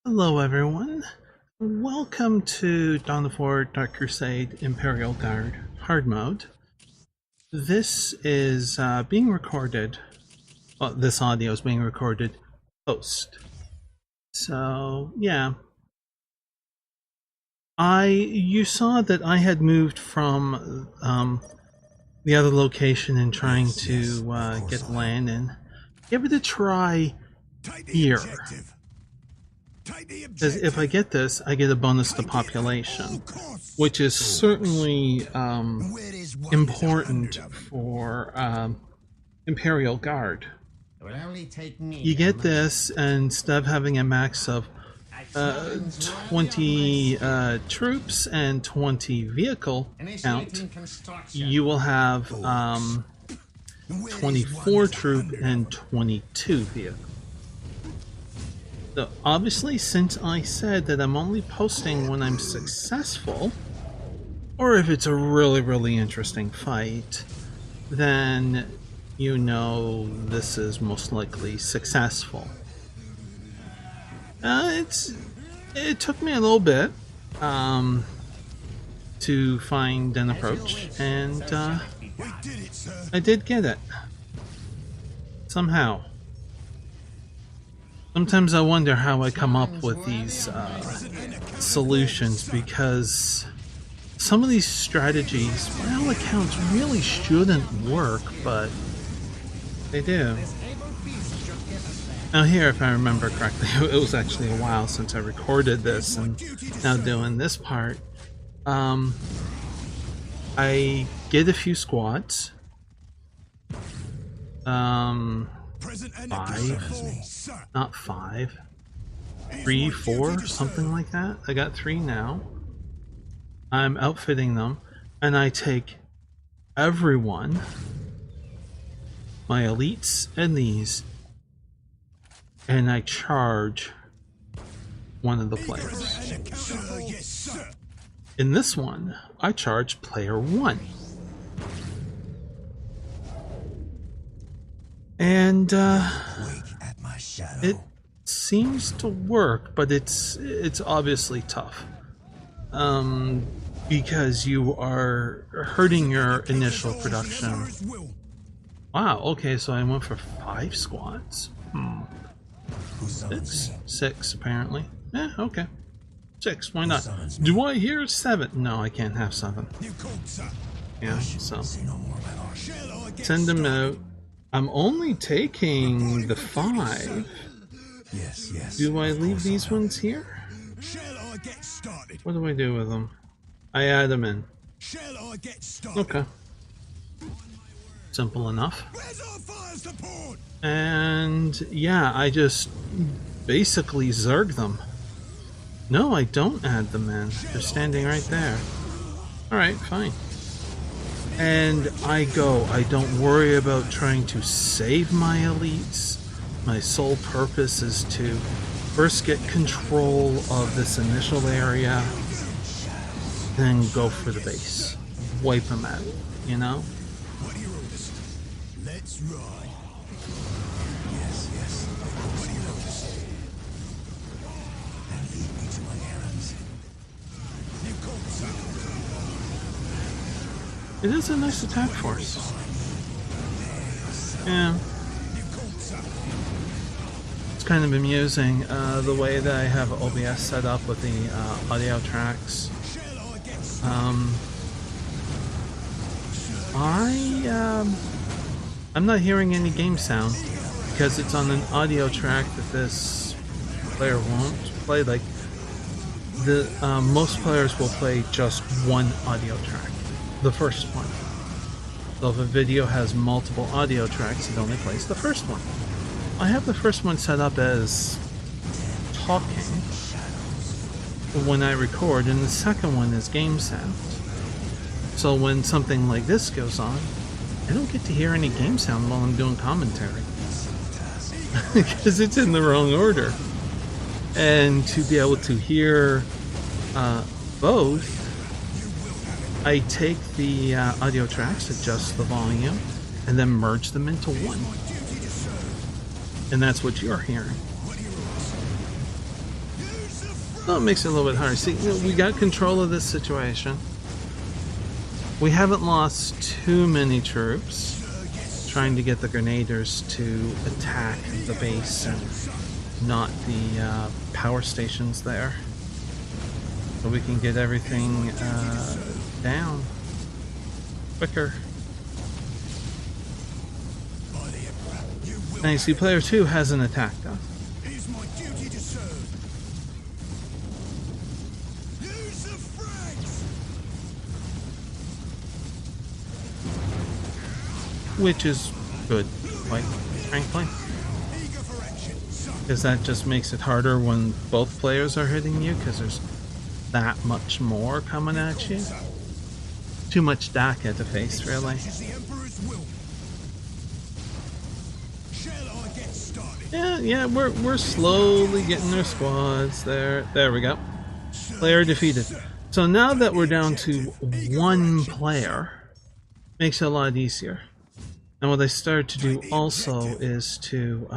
Hello everyone, welcome to Dawn of War Dark Crusade Imperial Guard hard mode. This is being recorded, this audio is being recorded post. So yeah, you saw that I had moved from the other location and trying to get land and give it a try here. Because if I get this, I get a bonus to population, which is certainly important for Imperial Guard. You get this, and instead of having a max of 20 troops and 20 vehicle count, you will have 24 troop and 22 vehicle. So obviously, since I said that I'm only posting when I'm successful, or if it's a really interesting fight, then you know this is most likely successful. It took me a little bit to find an approach, and I did get it somehow. Sometimes I wonder how I come up with these solutions, because some of these strategies, by all accounts, really shouldn't work, but they do. Now here, if I remember correctly, it was actually a while since I recorded this, and now doing this part, I get a few squads. 5, not 5, 3, 4, something like that. I got 3 now. I'm outfitting them, and I take everyone, my elites and these, and I charge one of the players. In this one, I charge player 1. And it seems to work, but it's obviously tough, because you are hurting your initial production. Wow, okay, so I went for 5 squads. 6 apparently. Yeah, okay. 6, why not? Do I hear 7? No, I can't have 7. Yeah, so send them out. I'm only taking the 5. Yes. Do I leave these ones here? What do I do with them? I add them in. Okay. Simple enough. And yeah, I just basically zerg them. No, I don't add them in. They're standing right there. Alright, fine. And I don't worry about trying to save my elites. My sole purpose is to first get control of this initial area, then go for the base. Wipe them out, you know? Let's ride. Yes. And lead me to my errands. It is a nice attack force. Yeah. It's kind of amusing the way that I have OBS set up with the audio tracks. I'm not hearing any game sound because it's on an audio track that this player won't play. Like the most players will play just one audio track. The first one. So if a video has multiple audio tracks, it only plays the first one. I have the first one set up as talking when I record, and the second one is game sound. So when something like this goes on, I don't get to hear any game sound while I'm doing commentary. Because it's in the wrong order. And to be able to hear both, I take the audio tracks, adjust the volume, and then merge them into one. And that's what you're hearing. Well, it makes it a little bit harder. See, you know, we got control of this situation. We haven't lost too many troops. Trying to get the grenadiers to attack the base and not the power stations there. So we can get everything down quicker. Now you see player 2 hasn't attacked us. Which is good, quite frankly. Because that just makes it harder when both players are hitting you, because there's that much more coming at you. Too much Dakka to face, really. Yeah, we're slowly getting our squads there. There we go. Player defeated. So now that we're down to one player, makes it a lot easier. And what I started to do also is to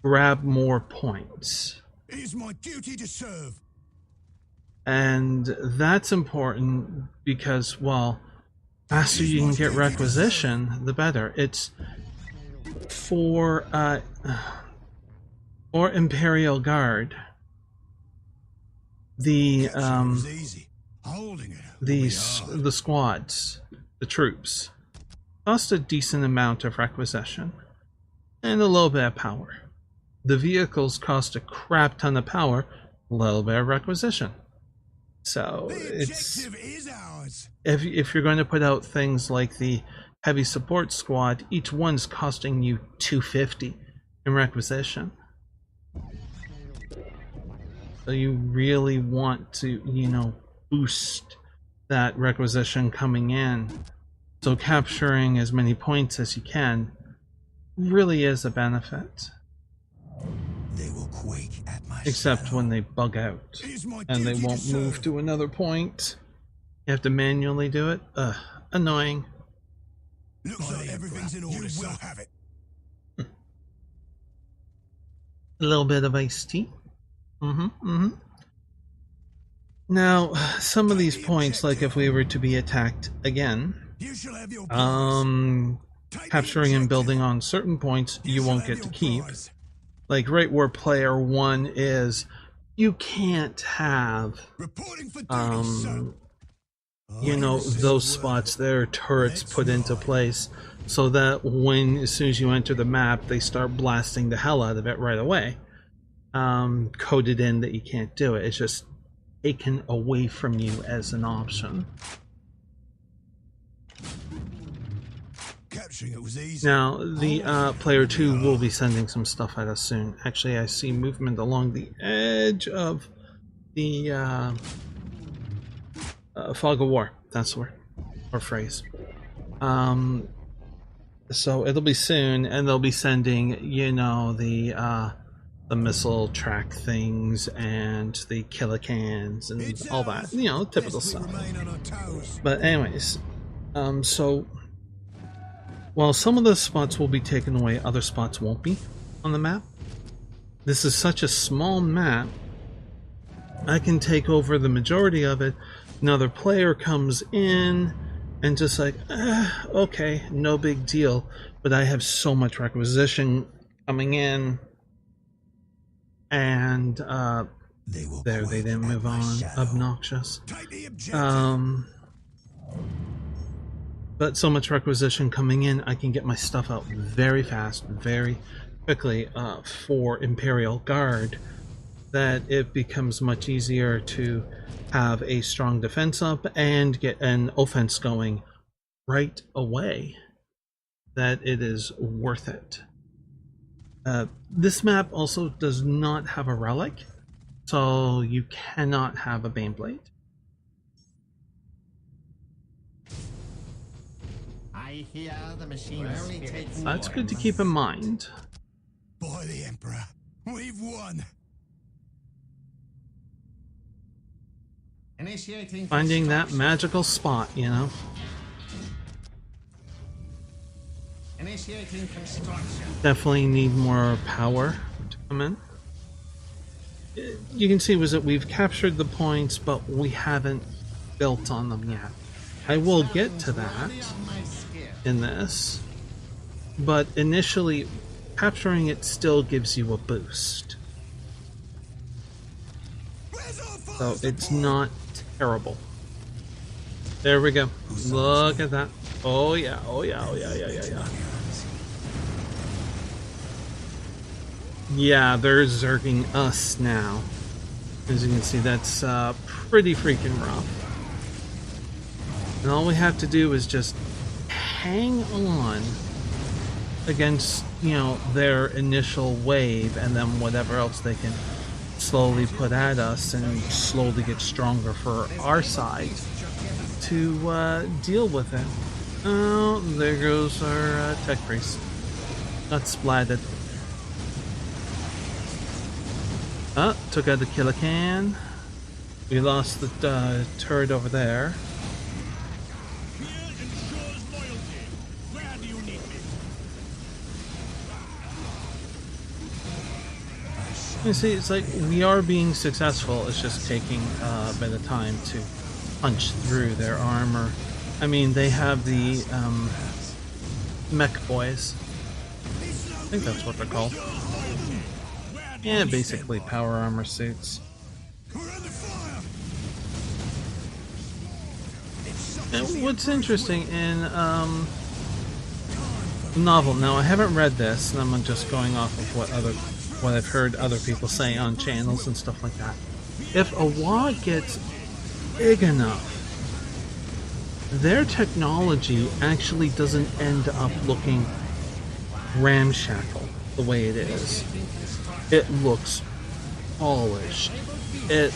grab more points. It is my duty to serve. And that's important because, well, faster you can get requisition, the better. It's for Imperial Guard. The squads, the troops, cost a decent amount of requisition and a little bit of power. The vehicles cost a crap ton of power, a little bit of requisition. So it's, if you're going to put out things like the heavy support squad, each one's costing you 250 in requisition. So you really want to, you know, boost that requisition coming in. So capturing as many points as you can really is a benefit. They will quake at my Except when they bug out and they won't move to another point. You have to manually do it. Annoying. Looks like everything's in order. You will have it. A little bit of iced tea. Now, some of these points, like if we were to be attacked again, capturing and building on certain points you won't get to keep. Like right where player 1 is, you can't have you know, those spots there, turrets put into place so that when, as soon as you enter the map, they start blasting the hell out of it right away. Coded in that you can't do it. It's just taken away from you as an option. It was easy. Now, the player 2 will be sending some stuff at us soon. Actually, I see movement along the edge of the fog of war. That's the word, or phrase. So it'll be soon, and they'll be sending, you know, the missile track things and the killicans and all that, you know, typical stuff. But anyways, so while some of the spots will be taken away, other spots won't be on the map. This is such a small map, I can take over the majority of it. Another player comes in and just like, okay, no big deal. But I have so much requisition coming in, and there they didn't move on. Obnoxious. But so much requisition coming in, I can get my stuff out very fast, very quickly for Imperial Guard, that it becomes much easier to have a strong defense up and get an offense going right away. That it is worth it. This map also does not have a relic, so you cannot have a Baneblade. I hear the machine only takes. That's good to keep in mind. By the Emperor, we've won. Initiating Finding that magical spot, you know. Initiating construction. Definitely need more power to come in. you can see was that we've captured the points, but we haven't built on them yet. I will get to that in this, but initially capturing it still gives you a boost. So it's not terrible. There we go. Look at that. Oh yeah, oh yeah, oh yeah, yeah. Yeah, they're zerging us now. As you can see, that's pretty freaking rough. And all we have to do is just hang on against, you know, their initial wave, and then whatever else they can slowly put at us and slowly get stronger for our side to deal with it. Oh, there goes our tech priest. Got splatted. Took out the killer can. We lost the turret over there. You see, it's like we are being successful. It's just taking a bit of time to punch through their armor. I mean, they have the mech boys. I think that's what they're called. Yeah, basically power armor suits. And what's interesting in the novel, now I haven't read this, and I'm just going off of what I've heard other people say on channels and stuff like that. If a WA gets big enough, their technology actually doesn't end up looking ramshackle the way it is. It looks polished. It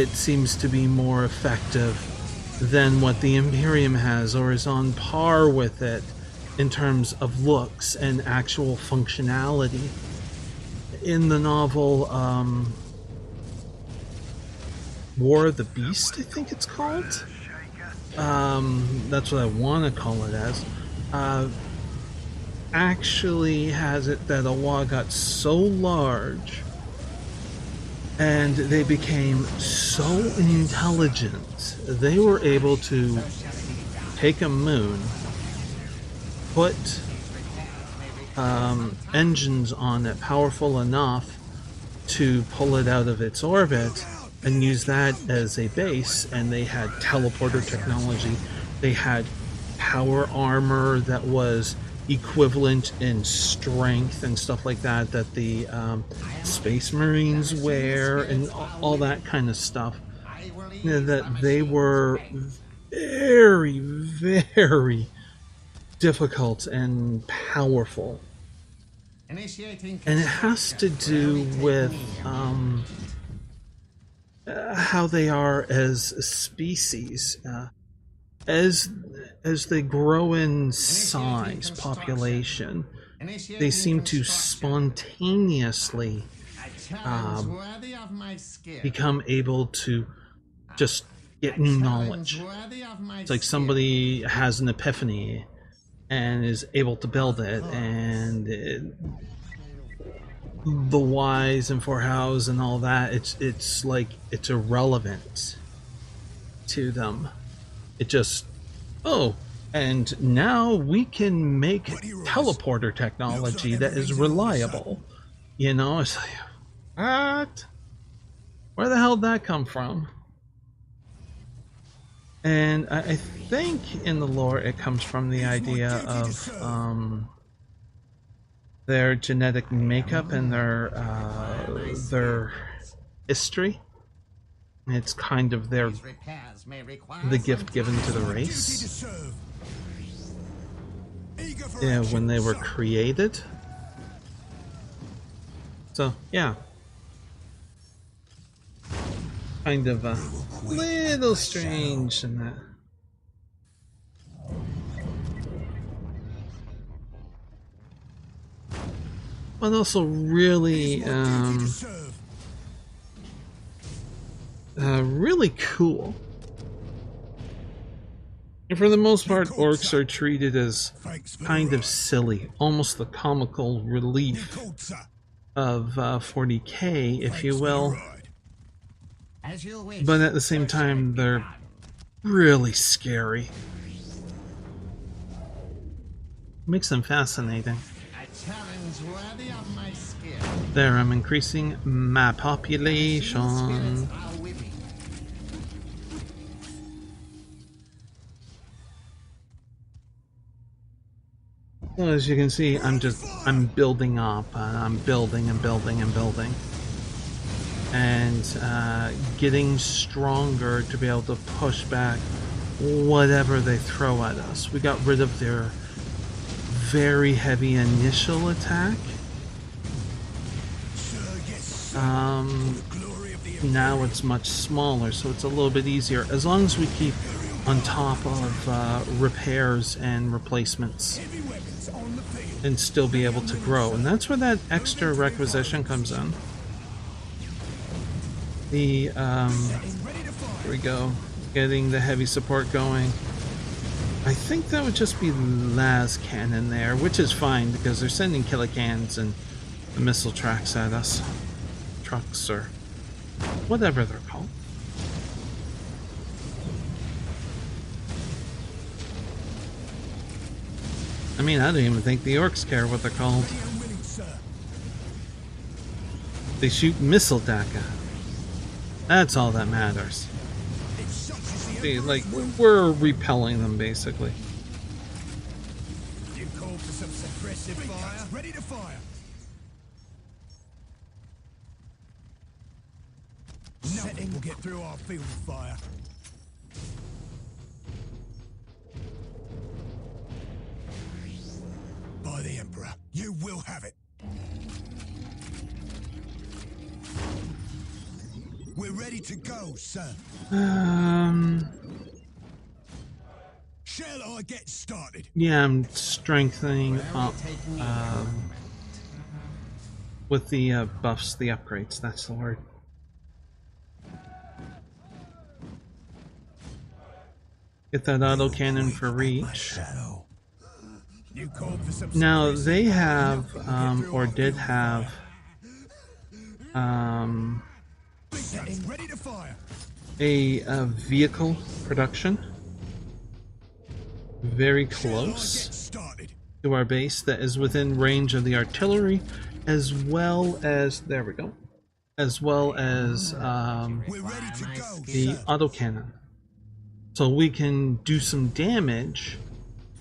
seems to be more effective than what the Imperium has, or is on par with it in terms of looks and actual functionality. In the novel War of the Beast, I think it's called. That's what I want to call it as. Actually has it that a WA got so large and they became so intelligent, they were able to take a moon, put engines on it powerful enough to pull it out of its orbit and use that as a base, and they had teleporter technology, they had power armor that was equivalent in strength and stuff like that the Space Marines wear, and all that kind of stuff. You know, that they were very, very difficult and powerful. And it has to do with how they are as a species. As they grow in size, population, they seem to spontaneously become able to just get new knowledge. It's like somebody has an epiphany and is able to build it, and the whys and for hows and all that, it's like it's irrelevant to them. It just, oh, and now we can make teleporter technology that is reliable. You know, it's like, what? Where the hell did that come from? And I think in the lore it comes from the idea of their genetic makeup and their history. It's kind of the gift given to the race. Yeah, when they were created. So, yeah. Kind of a little strange in that. But also really, really cool. And for the most part, orcs are treated as kind of silly, almost the comical relief of 40k, if you will. As you wish. But at the same time, they're really scary. Makes them fascinating. A challenge worthy of my skill. There, I'm increasing my population. Spirits are with me. So as you can see, I'm building up. I'm building and building and building. And getting stronger to be able to push back whatever they throw at us. We got rid of their very heavy initial attack. Now it's much smaller, so it's a little bit easier, as long as we keep on top of repairs and replacements and still be able to grow. And that's where that extra requisition comes in. The here we go, getting the heavy support going. I think that would just be las cannon there, which is fine because they're sending kilocans and the missile tracks at us. Trucks or whatever they're called. I mean, I don't even think the orcs care what they're called. They shoot missile Dakka. That's all that matters. See, like, we're repelling them, basically. You call for some suppressive fire? Ready to fire. Nothing will get through our field of fire. By the Emperor, you will have it. We're ready to go, sir. Shall I get started? Yeah, I'm strengthening up with the buffs, the upgrades, that's the word. Get that autocannon for reach. Now, they have, or did have, a vehicle production very close to our base that is within range of the artillery, as well as, there we go, as well as the autocannon. So we can do some damage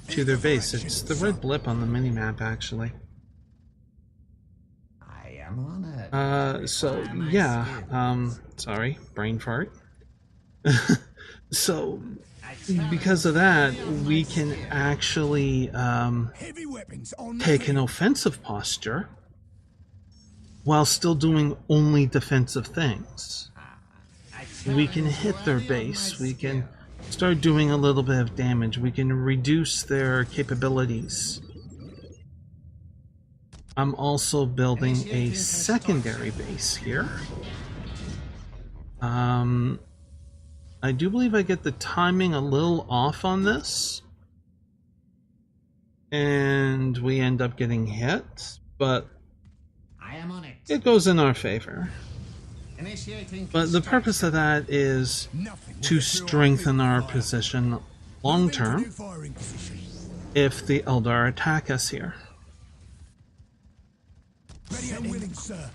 to their base. It's the red blip on the minimap, actually. I am honored. So yeah, sorry, brain fart. So because of that, we can actually take an offensive posture while still doing only defensive things. We can hit their base, we can start doing a little bit of damage, we can reduce their capabilities. I'm also building a secondary base here. I do believe I get the timing a little off on this, and we end up getting hit, but I am on it. it goes in our favor. But the purpose of that is to strengthen our position long term if the Eldar attack us here. Ready and willing, sir.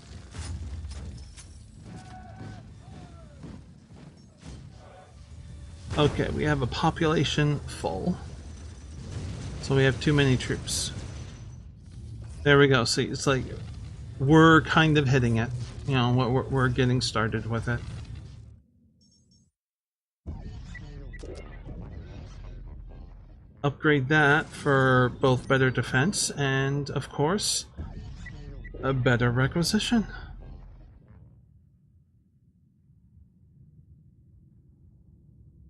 Okay, we have a population full, so we have too many troops. There we go. See, it's like we're kind of hitting it. You know, we're getting started with it. Upgrade that for both better defense and, of course, a better requisition.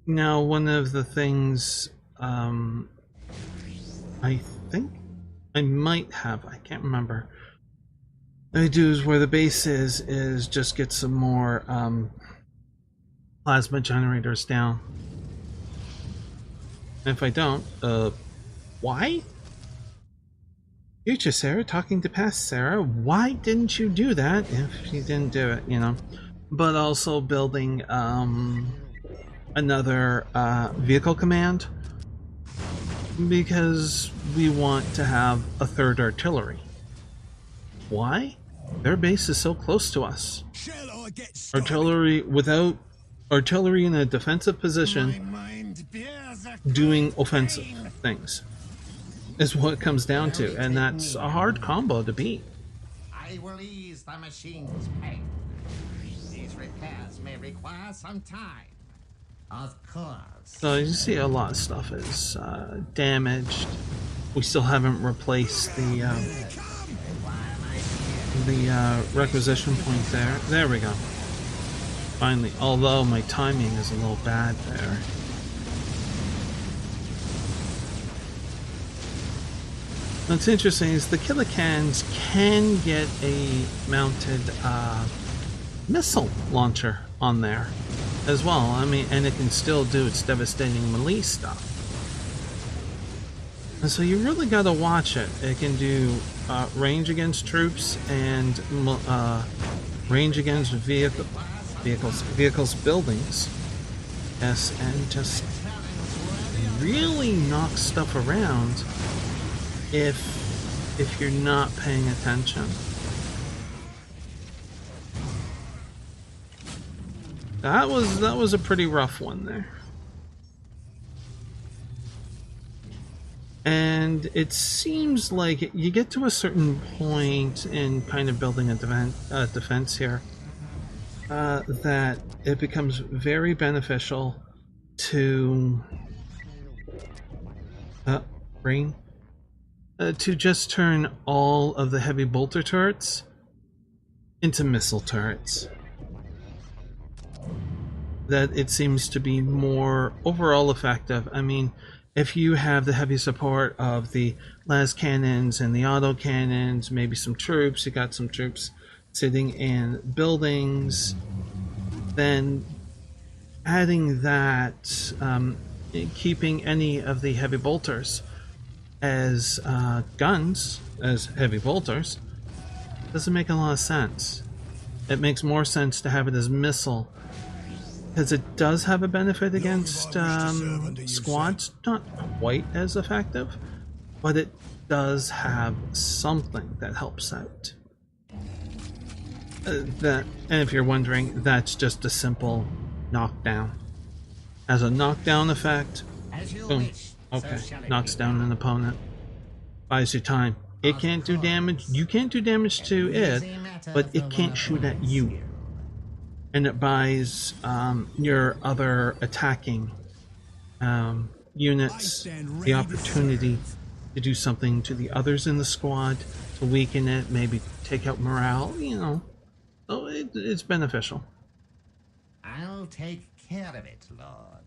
Now, one of the things I think I might have, I can't remember, I do is where the base is just get some more plasma generators down. And if I don't, why? Future Sarah talking to past Sarah. Why didn't you do that if you didn't do it, you know? But also building another vehicle command because we want to have a third artillery. Why? Their base is so close to us. Shall I get started? Artillery without artillery in a defensive My position mind bears a doing great offensive pain. things is what it comes down to, and that's a hard combo to beat. I will ease the machine's pain. These repairs may require some time. Of course. So you see a lot of stuff is damaged. We still haven't replaced the requisition point there. There we go. Finally, although my timing is a little bad there. What's interesting is the Killicans can get a mounted missile launcher on there as well. I mean, and it can still do its devastating melee stuff. And so you really got to watch it. It can do range against troops and range against vehicles, buildings. Yes, and just really knock stuff around if you're not paying attention. That was a pretty rough one there. And it seems like you get to a certain point in kind of building a defense here that it becomes very beneficial to to just turn all of the heavy bolter turrets into missile turrets. That it seems to be more overall effective. I mean, if you have the heavy support of the las cannons and the auto cannons, maybe some troops, you got some troops sitting in buildings, then adding that, keeping any of the heavy bolters as guns, as heavy bolters, doesn't make a lot of sense. It makes more sense to have it as missile, because it does have a benefit against squads. Not quite as effective, but it does have something that helps out. And if you're wondering, that's just a simple knockdown. Has a knockdown effect. Boom. Okay, knocks down an opponent. Buys you time. It can't do damage. You can't do damage to it, but it can't shoot at you. And it buys your other attacking units the opportunity to do something to the others in the squad, to weaken it, maybe take out morale, you know. So it's beneficial. I'll take care of it, Lord.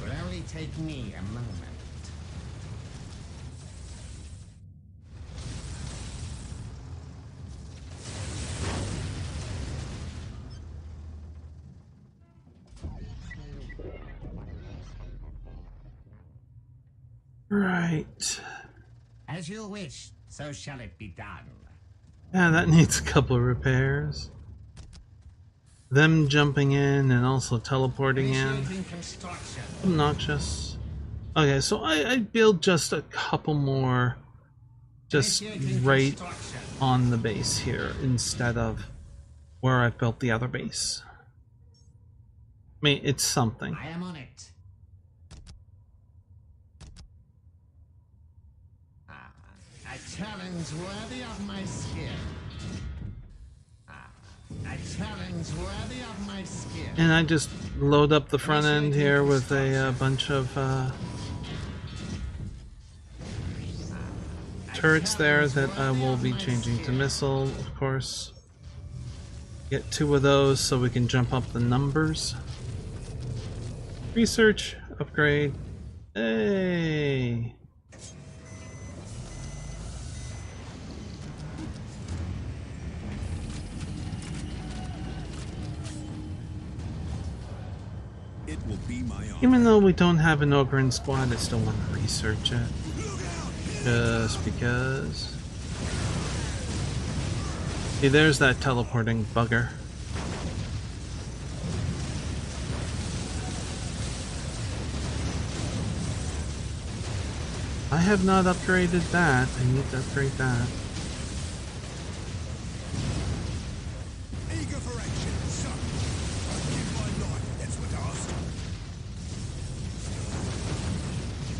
Will only take me a moment. Right. As you wish, so shall it be done. Yeah, that needs a couple of repairs. Them jumping in and also teleporting in. Initiating construction. Obnoxious. Okay, so I build just a couple more just Initiating right construction. on the base here instead of where I've built the other base. I mean, it's something. I am on it. A challenge worthy of my skill. A challenge worthy of my skill. And I just load up the front end here with a bunch of turrets there that I will be changing to missile, of course. Get 2 of those so we can jump up the numbers. Research, upgrade. Hey! will be my army. Even though we don't have an Ogre squad, I still want to research it. Just because. See, there's that teleporting bugger. I have not upgraded that. I need to upgrade that. Eager for action, son. I'll give my life, that's what I asked.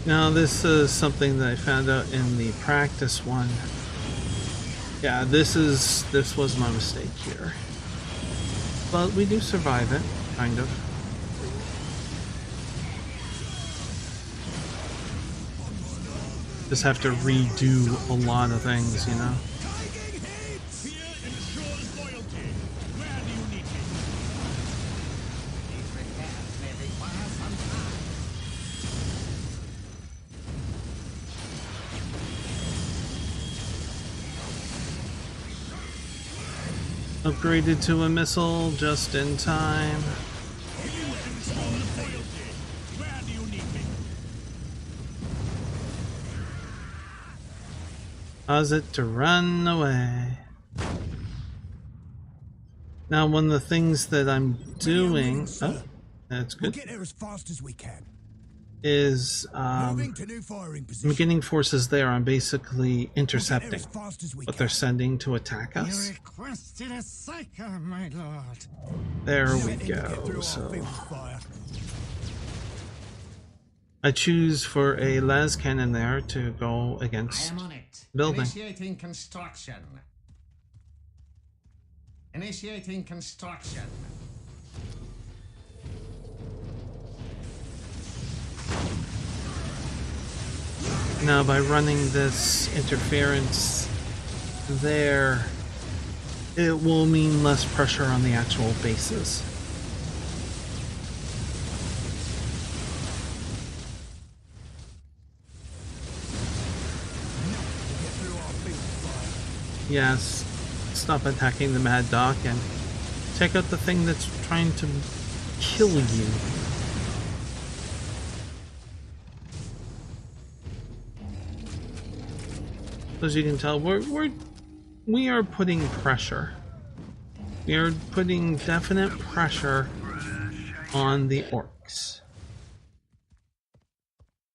Now this is something that I found out in the practice one. Yeah, this was my mistake here. But we do survive it, kind of. Just have to redo a lot of things, you know? Upgraded to a missile just in time. Cause it to run away. Now, one of the things that I'm doing, oh, that's good, We'll get there as fast as we can. is Moving to new firing position. I'm getting forces there. I'm basically intercepting As fast as we what can. they're sending to attack You us. requested a psycho, my lord. There we Letting you get go. through our So field of fire. I choose for a las cannon there to go I against am on it. building. Initiating construction. Initiating construction. Now, by running this interference there, it will mean less pressure on the actual bases. Get through our field of fire. Yes, stop attacking the Mad Doc and take out the thing that's trying to kill you. As you can tell, we are putting pressure. We are putting definite pressure on the orcs.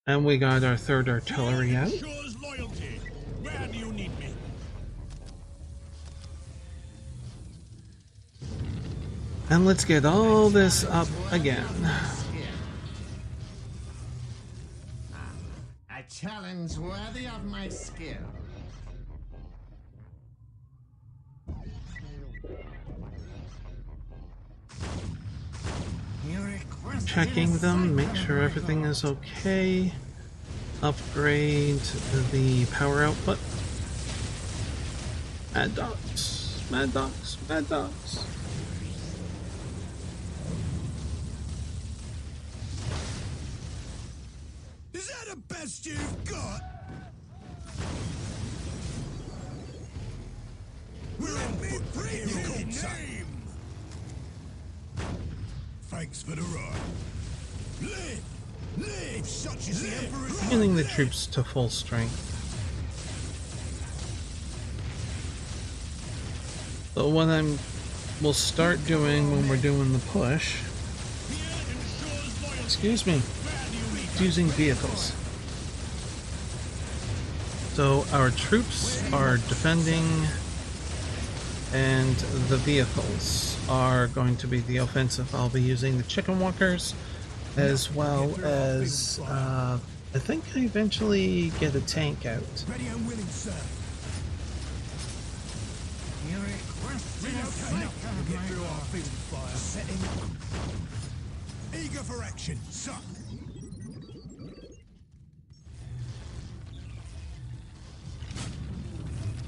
And we got our third artillery out. Ensures loyalty. Where do you need me? And let's get all this up again. A challenge worthy of my skill. You requested Checking a them, make psycho, sure my everything lord. is okay. Upgrade the power output. Mad dogs, mad dogs, mad dogs. Is that the best you've got? We're on foot here, old name. Thanks for the ride. Live! Live! Such is the Emperor's Getting the troops to full strength. So what we'll start doing when we're doing the push, excuse me, using vehicles. So our troops are defending, and the vehicles are going to be the offensive. I'll be using the chicken walkers, as well as I think I eventually get a tank out. ready and willing, sir. You requested a Okay, psycho, we'll get my through our lord. field of fire. Setting. Eager for action, son.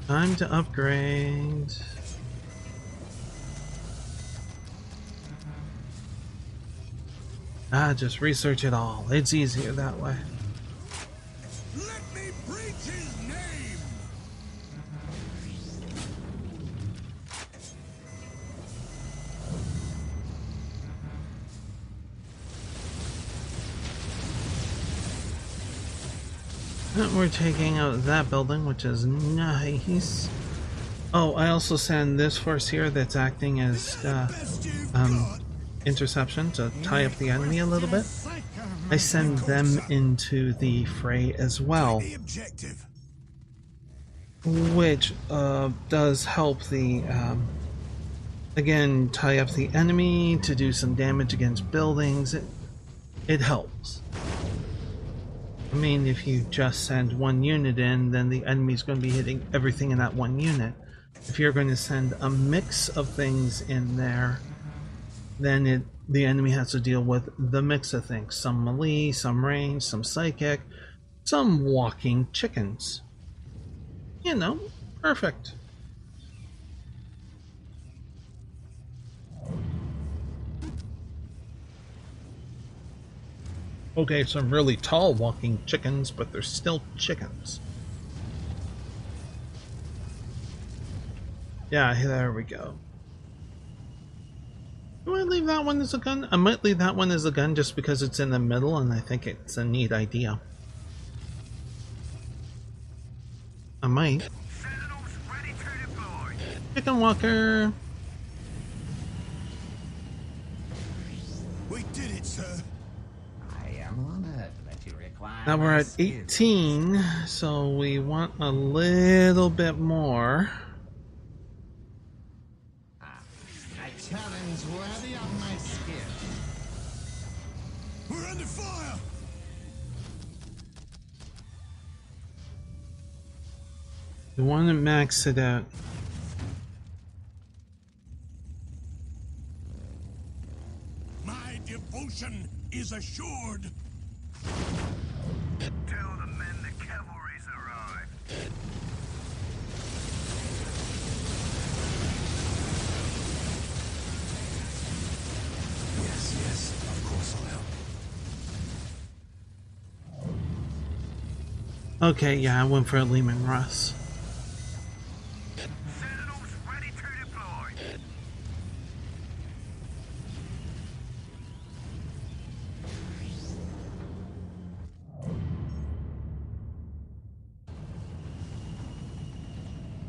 Time to upgrade. Just research it all. It's easier that way. Let me preach his name. We're taking out that building, which is nice. Oh, I also send this force here that's acting as interception to tie up the enemy a little bit. I send them into the fray as well, The objective. which does help the again tie up the enemy to do some damage against buildings. It helps. I mean, if you just send one unit in, then the enemy's going to be hitting everything in that one unit. If you're going to send a mix of things in there, then the enemy has to deal with the mix of things. Some melee, some range, some psychic, some walking chickens. You know, perfect. Okay, some really tall walking chickens, but they're still chickens. Yeah, there we go. Do I leave that one as a gun? I might leave that one as a gun just because it's in the middle and I think it's a neat idea. I might. Chicken walker! We did it, sir. I am honored that you require. Now we're my at skills. 18, so we want a little bit more. A challenge worthy of my skill. We're under fire. We want to max it out. My devotion is assured. Tell the men the cavalry's arrived. Yes, of course I'll help. Okay, yeah, I went for a Lehman Russ. Sentinels ready to deploy.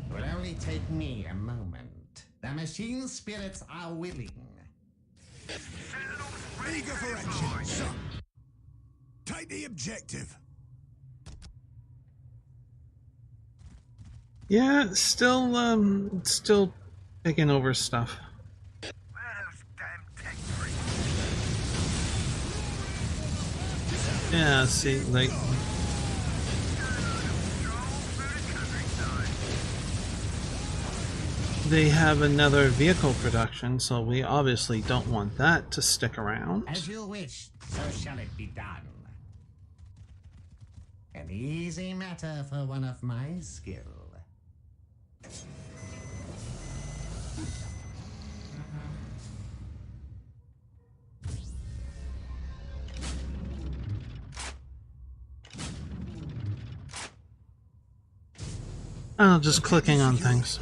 It will only take me a moment. The machine spirits are willing. Sentinels ready Eager to for deploy. action, sir. Take the objective. Yeah, still taking over stuff. Where are those damn tech freaks? Yeah, see, like, they have another vehicle production, so we obviously don't want that to stick around. As you wish, so shall it be done. An easy matter for one of my skill. Oh, just clicking on things.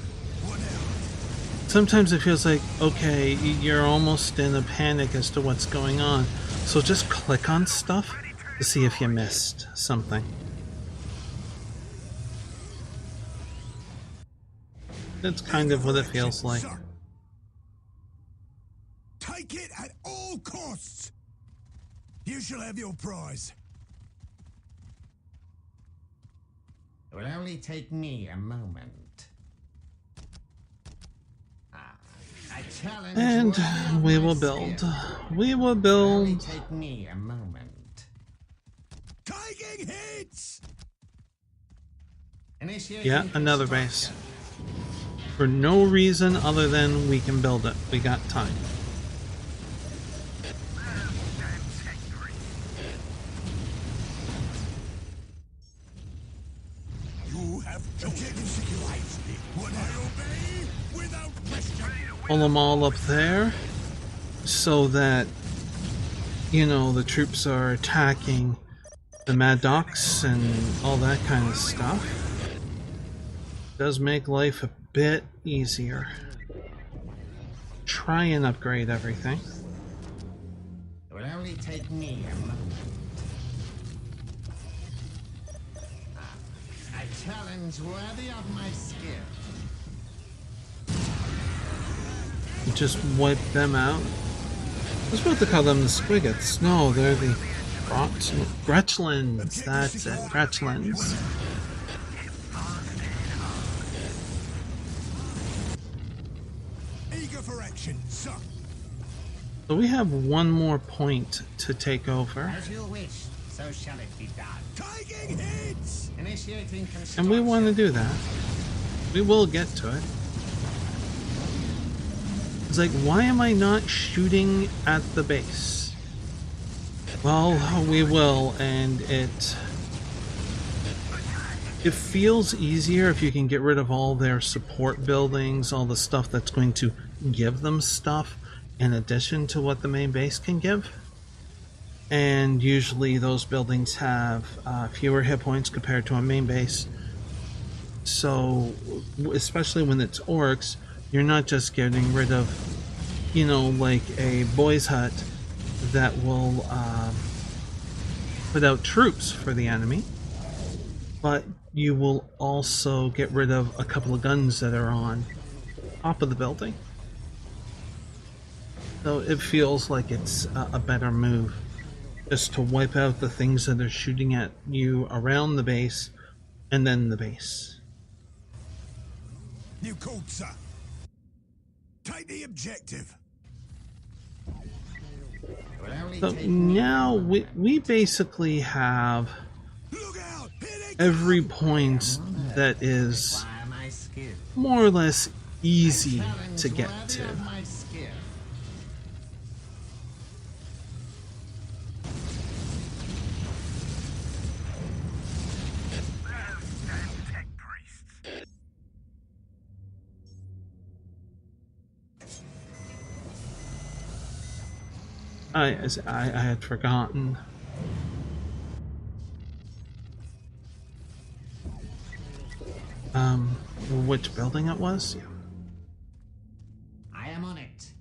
What now? Sometimes it feels like, okay, you're almost in a panic as to what's going on, so just click on stuff to see if you missed something. That's kind of what it feels like. Sir. Take it at all costs. You shall have your prize. It will only take me a moment. A challenge And worthy of we my will build. skill. We will It will only build. take me a moment. Taking hits. Initiating Yeah, another construction. base. For no reason other than we can build it. We got time. You have objective secured. What I obey without question. Pull them all up there so that, you know, the troops are attacking the Mad Docs and all that kind of stuff. Does make life a bit easier. Try and upgrade everything. It will only take me a moment. challenge worthy of my skill. Just wipe them out. I was about to call them the Squiggets. No, they're the Gretchlins. That's it, Gretchlins. Eager for action, sir. So we have one more point to take over. As you wish, so shall it be done. Taking hits! Initiating construction. And we want to do that. We will get to it. It's like, why am I not shooting at the base? Well, we will, and it feels easier if you can get rid of all their support buildings, all the stuff that's going to give them stuff in addition to what the main base can give. And usually those buildings have fewer hit points compared to a main base. So, especially when it's orcs, you're not just getting rid of, you know, like a boys' hut that will put out troops for the enemy, but you will also get rid of a couple of guns that are on top of the building. So it feels like it's a better move just to wipe out the things that are shooting at you around the base and then the base. New call, sir. Take the objective. So now we basically have Look out! Here they every point that is more or less easy to get to. I had forgotten. Which building it was? I am on it.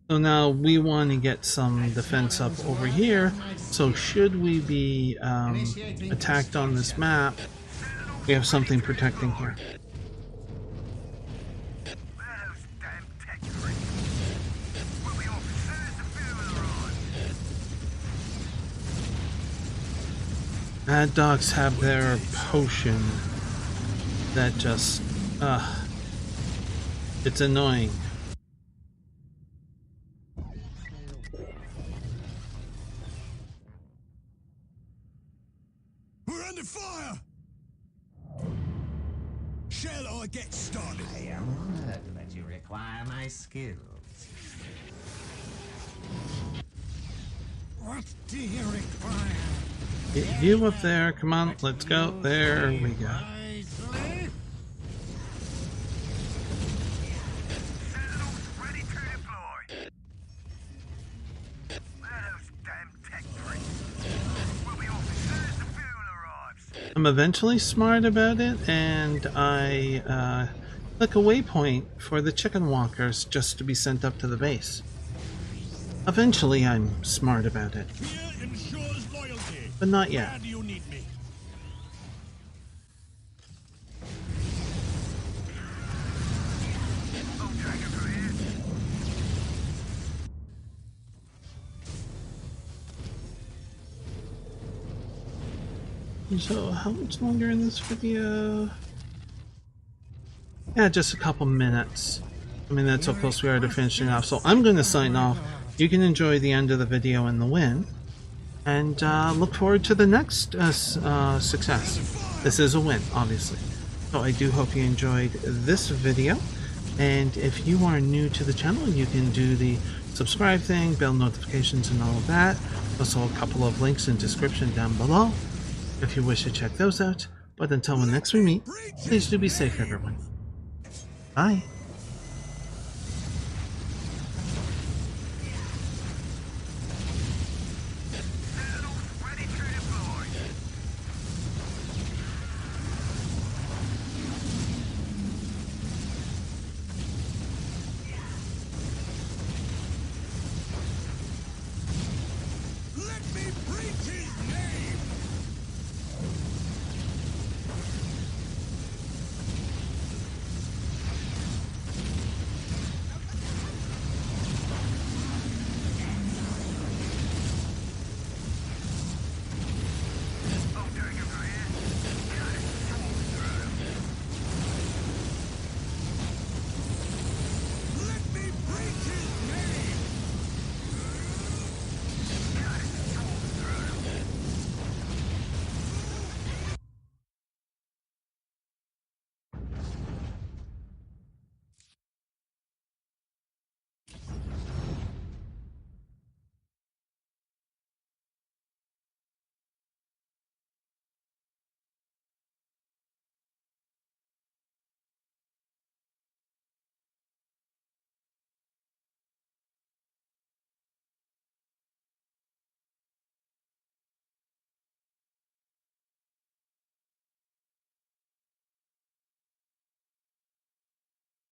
So now we want to get some defense up over here. So should we be attacked on this map, we have something protecting here. Mad dogs have their potion that just, it's annoying. We're under fire! Shall I get started? I am honored that you require my skills. What do you require? Get you up there, come on, let's go. There we go. I'm eventually smart about it, and I click a waypoint for the chicken walkers just to be sent up to the base. Eventually I'm smart about it. But not yet. Do you need me? So how much longer in this video? Yeah, just a couple minutes. I mean, that's how close we are to finishing off. So I'm going to sign off. You can enjoy the end of the video and the win. And look forward to the next success. This is a win, obviously. So I do hope you enjoyed this video. And if you are new to the channel, you can do the subscribe thing, bell notifications and all of that. Also a couple of links in the description down below if you wish to check those out. But until next we meet, please do be safe, everyone. Bye.